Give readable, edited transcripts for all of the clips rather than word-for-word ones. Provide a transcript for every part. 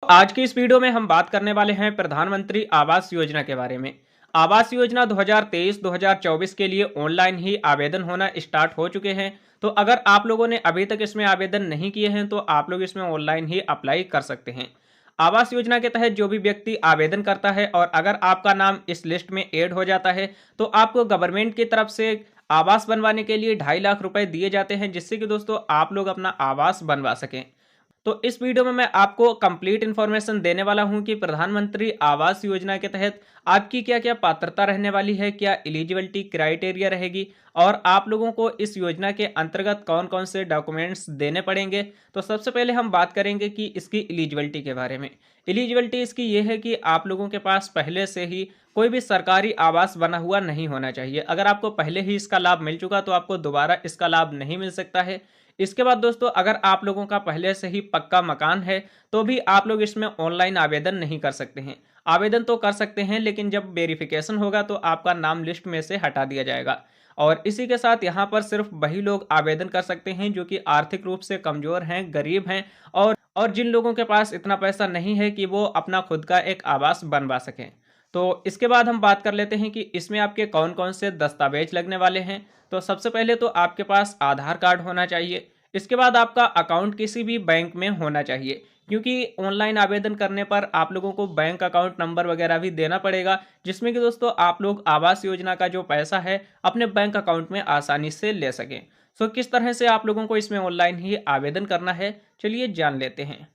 आज की इस वीडियो में हम बात करने वाले हैं प्रधानमंत्री आवास योजना के बारे में। आवास योजना 2023-2024 के लिए ऑनलाइन ही आवेदन होना स्टार्ट हो चुके हैं। तो अगर आप लोगों ने अभी तक इसमें आवेदन नहीं किए हैं तो आप लोग इसमें ऑनलाइन ही अप्लाई कर सकते हैं। आवास योजना के तहत जो भी व्यक्ति आवेदन करता है और अगर आपका नाम इस लिस्ट में ऐड हो जाता है तो आपको गवर्नमेंट की तरफ से आवास बनवाने के लिए 2.5 लाख रुपए दिए जाते हैं, जिससे कि दोस्तों आप लोग अपना आवास बनवा सकें। तो इस वीडियो में मैं आपको कंप्लीट इन्फॉर्मेशन देने वाला हूं कि प्रधानमंत्री आवास योजना के तहत आपकी क्या क्या पात्रता रहने वाली है, क्या एलिजिबिलिटी क्राइटेरिया रहेगी और आप लोगों को इस योजना के अंतर्गत कौन कौन से डॉक्यूमेंट्स देने पड़ेंगे। तो सबसे पहले हम बात करेंगे कि इसकी एलिजिबिलिटी के बारे में। एलिजिबिलिटी इसकी ये है कि आप लोगों के पास पहले से ही कोई भी सरकारी आवास बना हुआ नहीं होना चाहिए। अगर आपको पहले ही इसका लाभ मिल चुका तो आपको दोबारा इसका लाभ नहीं मिल सकता है। इसके बाद दोस्तों, अगर आप लोगों का पहले से ही पक्का मकान है तो भी आप लोग इसमें ऑनलाइन आवेदन नहीं कर सकते हैं। आवेदन तो कर सकते हैं लेकिन जब वेरिफिकेशन होगा तो आपका नाम लिस्ट में से हटा दिया जाएगा। और इसी के साथ यहाँ पर सिर्फ वही लोग आवेदन कर सकते हैं जो कि आर्थिक रूप से कमजोर हैं, गरीब हैं और जिन लोगों के पास इतना पैसा नहीं है कि वो अपना खुद का एक आवास बनवा सकें। तो इसके बाद हम बात कर लेते हैं कि इसमें आपके कौन कौन से दस्तावेज लगने वाले हैं। तो सबसे पहले तो आपके पास आधार कार्ड होना चाहिए। इसके बाद आपका अकाउंट किसी भी बैंक में होना चाहिए, क्योंकि ऑनलाइन आवेदन करने पर आप लोगों को बैंक अकाउंट नंबर वगैरह भी देना पड़ेगा, जिसमें कि दोस्तों आप लोग आवास योजना का जो पैसा है अपने बैंक अकाउंट में आसानी से ले सकें। सो किस तरह से आप लोगों को इसमें ऑनलाइन ही आवेदन करना है, चलिए जान लेते हैं।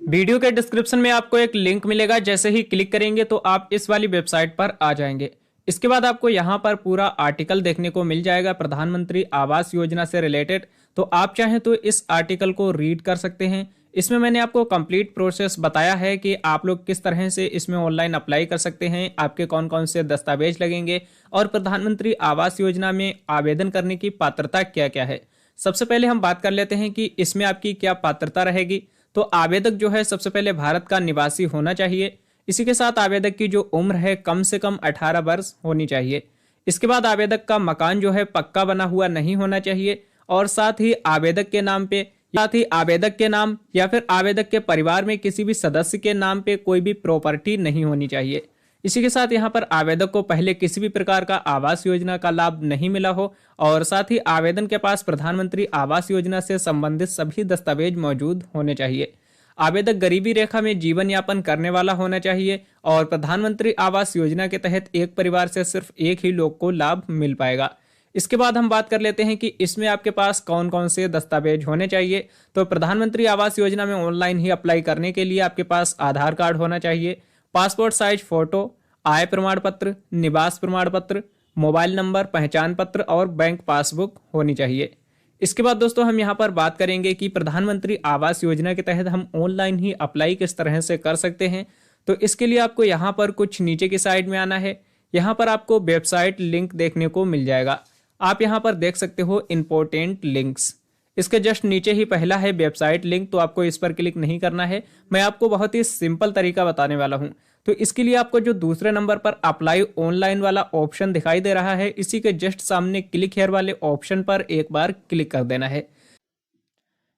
वीडियो के डिस्क्रिप्शन में आपको एक लिंक मिलेगा, जैसे ही क्लिक करेंगे तो आप इस वाली वेबसाइट पर आ जाएंगे। इसके बाद आपको यहाँ पर पूरा आर्टिकल देखने को मिल जाएगा प्रधानमंत्री आवास योजना से रिलेटेड। तो आप चाहें तो इस आर्टिकल को रीड कर सकते हैं। इसमें मैंने आपको कंप्लीट प्रोसेस बताया है कि आप लोग किस तरह से इसमें ऑनलाइन अप्लाई कर सकते हैं, आपके कौन कौन से दस्तावेज लगेंगे और प्रधानमंत्री आवास योजना में आवेदन करने की पात्रता क्या क्या है। सबसे पहले हम बात कर लेते हैं कि इसमें आपकी क्या पात्रता रहेगी। तो आवेदक जो है सबसे पहले भारत का निवासी होना चाहिए। इसी के साथ आवेदक की जो उम्र है कम से कम 18 वर्ष होनी चाहिए। इसके बाद आवेदक का मकान जो है पक्का बना हुआ नहीं होना चाहिए और साथ ही आवेदक के नाम या फिर आवेदक के परिवार में किसी भी सदस्य के नाम पे कोई भी प्रॉपर्टी नहीं होनी चाहिए। इसी के साथ यहाँ पर आवेदक को पहले किसी भी प्रकार का आवास योजना का लाभ नहीं मिला हो और साथ ही आवेदन के पास प्रधानमंत्री आवास योजना से संबंधित सभी दस्तावेज मौजूद होने चाहिए। आवेदक गरीबी रेखा में जीवन यापन करने वाला होना चाहिए और प्रधानमंत्री आवास योजना के तहत एक परिवार से सिर्फ एक ही लोग को लाभ मिल पाएगा। इसके बाद हम बात कर लेते हैं कि इसमें आपके पास कौन कौन से दस्तावेज होने चाहिए। तो प्रधानमंत्री आवास योजना में ऑनलाइन ही अप्लाई करने के लिए आपके पास आधार कार्ड होना चाहिए, पासपोर्ट साइज फोटो, आय प्रमाण पत्र, निवास प्रमाण पत्र, मोबाइल नंबर, पहचान पत्र और बैंक पासबुक होनी चाहिए। इसके बाद दोस्तों हम यहाँ पर बात करेंगे कि प्रधानमंत्री आवास योजना के तहत हम ऑनलाइन ही अप्लाई किस तरह से कर सकते हैं। तो इसके लिए आपको यहाँ पर कुछ नीचे की साइड में आना है। यहाँ पर आपको वेबसाइट लिंक देखने को मिल जाएगा। आप यहाँ पर देख सकते हो इंपॉर्टेंट लिंक्स। इसके जस्ट नीचे ही पहला है वेबसाइट लिंक, तो आपको इस पर क्लिक नहीं करना है। मैं आपको बहुत ही सिंपल तरीका बताने वाला हूँ। तो इसके लिए आपको जो दूसरे नंबर पर अप्लाई ऑनलाइन वाला ऑप्शन दिखाई दे रहा है, इसी के जस्ट सामने क्लिक हियर वाले ऑप्शन पर एक बार क्लिक कर देना है।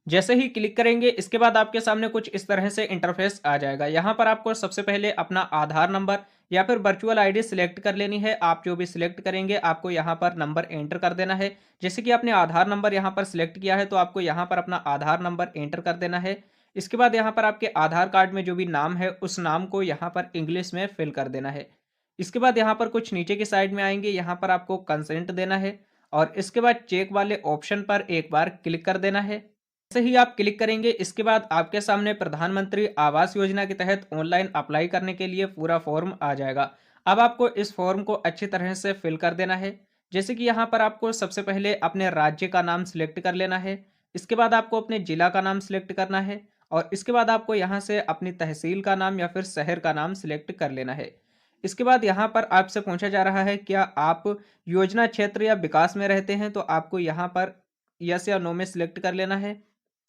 जैसे ही क्लिक करेंगे इसके बाद आपके सामने कुछ इस तरह से इंटरफेस आ जाएगा। यहाँ पर आपको सबसे पहले अपना आधार नंबर या फिर वर्चुअल आईडी सिलेक्ट कर लेनी है। आप जो भी सिलेक्ट करेंगे आपको यहाँ पर नंबर एंटर कर देना है। जैसे कि आपने आधार नंबर यहाँ पर सिलेक्ट किया है तो आपको यहाँ पर अपना आधार नंबर एंटर कर देना है। इसके बाद यहाँ पर आपके आधार कार्ड में जो भी नाम है उस नाम को यहाँ पर इंग्लिश में फिल कर देना है। इसके बाद यहाँ पर कुछ नीचे की साइड में आएंगे, यहाँ पर आपको कंसेंट देना है और इसके बाद चेक वाले ऑप्शन पर एक बार क्लिक कर देना है। जैसे ही आप क्लिक करेंगे इसके बाद आपके सामने प्रधानमंत्री आवास योजना के तहत ऑनलाइन अप्लाई करने के लिए पूरा फॉर्म आ जाएगा। अब आपको इस फॉर्म को अच्छी तरह से फिल कर देना है। जैसे कि यहाँ पर आपको सबसे पहले अपने राज्य का नाम सिलेक्ट कर लेना है। इसके बाद आपको अपने जिला का नाम सिलेक्ट करना है और इसके बाद आपको यहाँ से अपनी तहसील का नाम या फिर शहर का नाम सिलेक्ट कर लेना है। इसके बाद यहाँ पर आपसे पूछा जा रहा है क्या आप योजना क्षेत्र या विकास में रहते हैं, तो आपको यहाँ पर यस या नो में सिलेक्ट कर लेना है।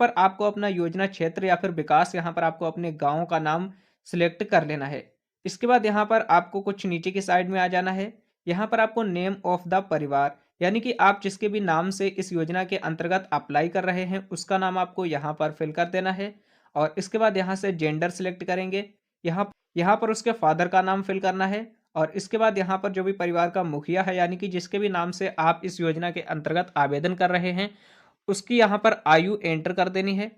पर आपको अपना योजना क्षेत्र या फिर विकास यहाँ पर आपको अपने गांव का नाम सिलेक्ट कर लेना है। इसके बाद यहाँ पर आपको कुछ नीचे की साइड में आ जाना है। यहाँ पर आपको नेम ऑफ द परिवार यानी कि आप जिसके भी नाम से इस योजना के अंतर्गत अप्लाई कर रहे हैं उसका नाम आपको यहाँ पर फिल कर देना है। और इसके बाद यहाँ से जेंडर सिलेक्ट करेंगे। यहाँ पर उसके फादर का नाम फिल करना है और इसके बाद यहाँ पर जो भी परिवार का मुखिया है यानी कि जिसके भी नाम से आप इस योजना के अंतर्गत आवेदन कर रहे हैं उसकी यहाँ पर आयु एंटर कर देनी है।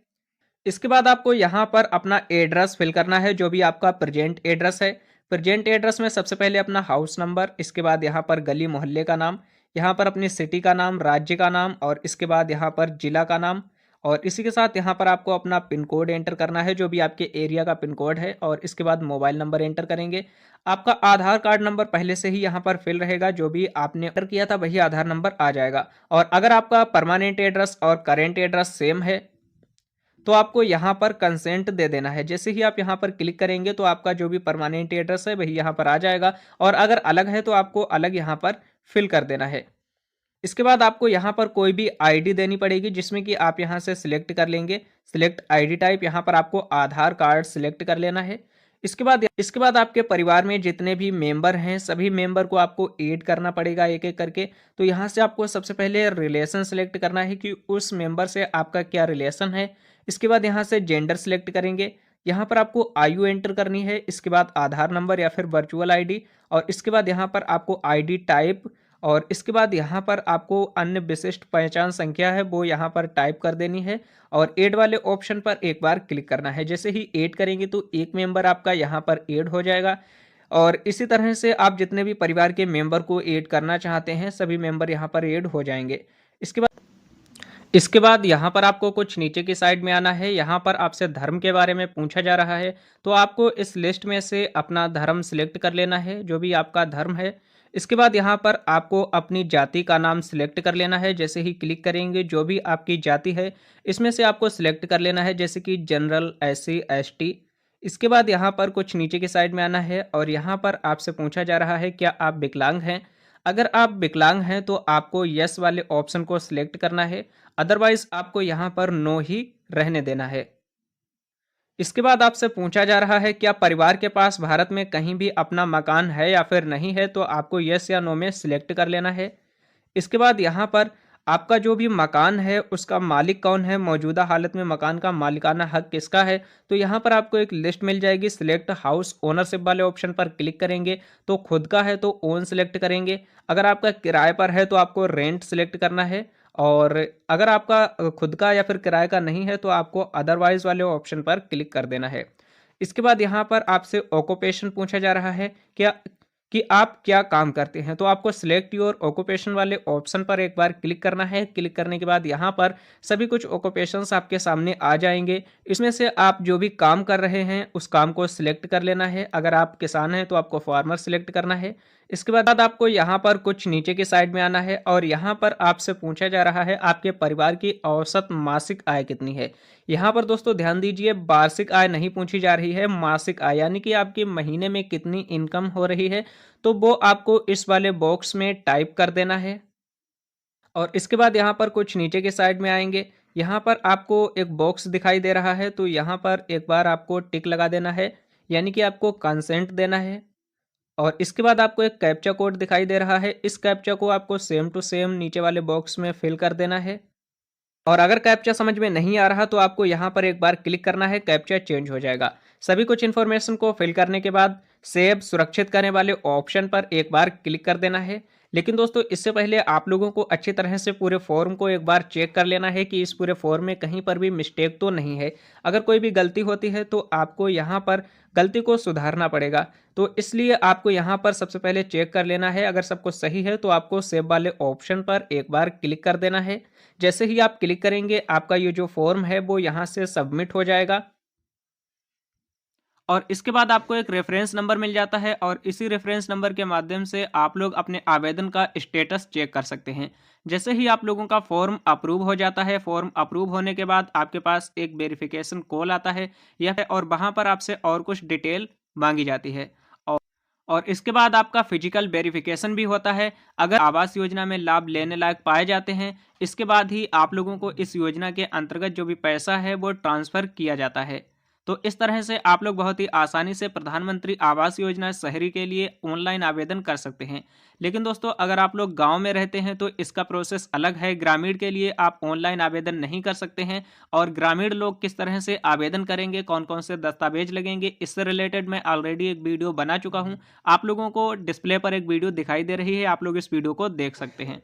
इसके बाद आपको यहाँ पर अपना एड्रेस फिल करना है, जो भी आपका प्रेजेंट एड्रेस है। प्रेजेंट एड्रेस में सबसे पहले अपना हाउस नंबर, इसके बाद यहाँ पर गली मोहल्ले का नाम, यहाँ पर अपनी सिटी का नाम, राज्य का नाम और इसके बाद यहाँ पर जिला का नाम और इसी के साथ यहाँ पर आपको अपना पिन कोड एंटर करना है, जो भी आपके एरिया का पिन कोड है और इसके बाद मोबाइल नंबर एंटर करेंगे। आपका आधार कार्ड नंबर पहले से ही यहाँ पर फिल रहेगा, जो भी आपने एंटर किया था वही आधार नंबर आ जाएगा। और अगर आपका परमानेंट एड्रेस और करेंट एड्रेस सेम है तो आपको यहाँ पर कंसेंट दे देना है। जैसे ही आप यहाँ पर क्लिक करेंगे तो आपका जो भी परमानेंट एड्रेस है वही यहाँ पर आ जाएगा और अगर अलग है तो आपको अलग यहाँ पर फिल कर देना है। इसके बाद आपको यहाँ पर कोई भी आईडी देनी पड़ेगी, जिसमें कि आप यहाँ से सिलेक्ट कर लेंगे। सिलेक्ट आईडी टाइप, यहाँ पर आपको आधार कार्ड सिलेक्ट कर लेना है। इसके बाद आपके परिवार में जितने भी मेंबर हैं सभी मेंबर को आपको ऐड करना पड़ेगा एक एक करके। तो यहाँ से आपको सबसे पहले रिलेशन सिलेक्ट करना है कि उस मेंबर से आपका क्या रिलेशन है। इसके बाद यहाँ से जेंडर सिलेक्ट करेंगे। यहाँ पर आपको आयु एंटर करनी है, इसके बाद आधार नंबर या फिर वर्चुअल आईडी और इसके बाद यहाँ पर आपको आईडी टाइप और इसके बाद यहाँ पर आपको अन्य विशिष्ट पहचान संख्या है वो यहाँ पर टाइप कर देनी है और ऐड वाले ऑप्शन पर एक बार क्लिक करना है। जैसे ही ऐड करेंगे तो एक मेंबर आपका यहाँ पर ऐड हो जाएगा और इसी तरह से आप जितने भी परिवार के मेंबर को ऐड करना चाहते हैं सभी मेंबर यहाँ पर ऐड हो जाएंगे। इसके बाद यहाँ पर आपको कुछ नीचे की साइड में आना है। यहाँ पर आपसे धर्म के बारे में पूछा जा रहा है तो आपको इस लिस्ट में से अपना धर्म सिलेक्ट कर लेना है, जो भी आपका धर्म है। इसके बाद यहाँ पर आपको अपनी जाति का नाम सिलेक्ट कर लेना है। जैसे ही क्लिक करेंगे जो भी आपकी जाति है इसमें से आपको सिलेक्ट कर लेना है, जैसे कि जनरल, SC ST। इसके बाद यहाँ पर कुछ नीचे की साइड में आना है और यहाँ पर आपसे पूछा जा रहा है क्या आप विकलांग हैं। अगर आप विकलांग हैं तो आपको यस वाले ऑप्शन को सिलेक्ट करना है, अदरवाइज आपको यहाँ पर नो ही रहने देना है। इसके बाद आपसे पूछा जा रहा है क्या परिवार के पास भारत में कहीं भी अपना मकान है या फिर नहीं है, तो आपको यस या नो में सिलेक्ट कर लेना है। इसके बाद यहाँ पर आपका जो भी मकान है उसका मालिक कौन है, मौजूदा हालत में मकान का मालिकाना हक किसका है, तो यहाँ पर आपको एक लिस्ट मिल जाएगी। सिलेक्ट हाउस ओनरशिप वाले ऑप्शन पर क्लिक करेंगे तो खुद का है तो ओन सिलेक्ट करेंगे, अगर आपका किराए पर है तो आपको रेंट सिलेक्ट करना है और अगर आपका खुद का या फिर किराए का नहीं है तो आपको अदरवाइज वाले ऑप्शन पर क्लिक कर देना है। इसके बाद यहाँ पर आपसे ऑक्यूपेशन पूछा जा रहा है क्या कि आप क्या काम करते हैं, तो आपको सिलेक्ट योर ऑक्यूपेशन वाले ऑप्शन पर एक बार क्लिक करना है। क्लिक करने के बाद यहाँ पर सभी कुछ ऑक्यूपेशंस आपके सामने आ जाएंगे। इसमें से आप जो भी काम कर रहे हैं उस काम को सिलेक्ट कर लेना है। अगर आप किसान हैं तो आपको फार्मर सिलेक्ट करना है। इसके बाद आपको यहाँ पर कुछ नीचे की साइड में आना है और यहाँ पर आपसे पूछा जा रहा है आपके परिवार की औसत मासिक आय कितनी है। यहाँ पर दोस्तों ध्यान दीजिए, वार्षिक आय नहीं पूछी जा रही है, मासिक आय, यानी कि आपकी महीने में कितनी इनकम हो रही है, तो वो आपको इस वाले बॉक्स में टाइप कर देना है। और इसके बाद यहाँ पर कुछ नीचे के साइड में आएंगे, यहाँ पर आपको एक बॉक्स दिखाई दे रहा है तो यहाँ पर एक बार आपको टिक लगा देना है, यानी कि आपको कंसेंट देना है। और इसके बाद आपको एक कैप्चा कोड दिखाई दे रहा है, इस कैप्चा को आपको सेम टू सेम नीचे वाले बॉक्स में फिल कर देना है। और अगर कैप्चा समझ में नहीं आ रहा तो आपको यहाँ पर एक बार क्लिक करना है, कैप्चा चेंज हो जाएगा। सभी कुछ इन्फॉर्मेशन को फिल करने के बाद सेव सुरक्षित करने वाले ऑप्शन पर एक बार क्लिक कर देना है। लेकिन दोस्तों इससे पहले आप लोगों को अच्छी तरह से पूरे फॉर्म को एक बार चेक कर लेना है कि इस पूरे फॉर्म में कहीं पर भी मिस्टेक तो नहीं है। अगर कोई भी गलती होती है तो आपको यहाँ पर गलती को सुधारना पड़ेगा, तो इसलिए आपको यहाँ पर सबसे पहले चेक कर लेना है। अगर सब कुछ सही है तो आपको सेव वाले ऑप्शन पर एक बार क्लिक कर देना है। जैसे ही आप क्लिक करेंगे आपका ये जो फॉर्म है वो यहाँ से सबमिट हो जाएगा और इसके बाद आपको एक रेफरेंस नंबर मिल जाता है और इसी रेफरेंस नंबर के माध्यम से आप लोग अपने आवेदन का स्टेटस चेक कर सकते हैं। जैसे ही आप लोगों का फॉर्म अप्रूव हो जाता है, फॉर्म अप्रूव होने के बाद आपके पास एक वेरिफिकेशन कॉल आता है और वहां पर आपसे और कुछ डिटेल मांगी जाती है और इसके बाद आपका फिजिकल वेरिफिकेशन भी होता है। अगर आवास योजना में लाभ लेने लायक पाए जाते हैं इसके बाद ही आप लोगों को इस योजना के अंतर्गत जो भी पैसा है वो ट्रांसफर किया जाता है। तो इस तरह से आप लोग बहुत ही आसानी से प्रधानमंत्री आवास योजना शहरी के लिए ऑनलाइन आवेदन कर सकते हैं। लेकिन दोस्तों, अगर आप लोग गांव में रहते हैं तो इसका प्रोसेस अलग है। ग्रामीण के लिए आप ऑनलाइन आवेदन नहीं कर सकते हैं। और ग्रामीण लोग किस तरह से आवेदन करेंगे, कौन कौन से दस्तावेज लगेंगे, इससे रिलेटेड मैं ऑलरेडी एक वीडियो बना चुका हूं। आप लोगों को डिस्प्ले पर एक वीडियो दिखाई दे रही है, आप लोग इस वीडियो को देख सकते हैं।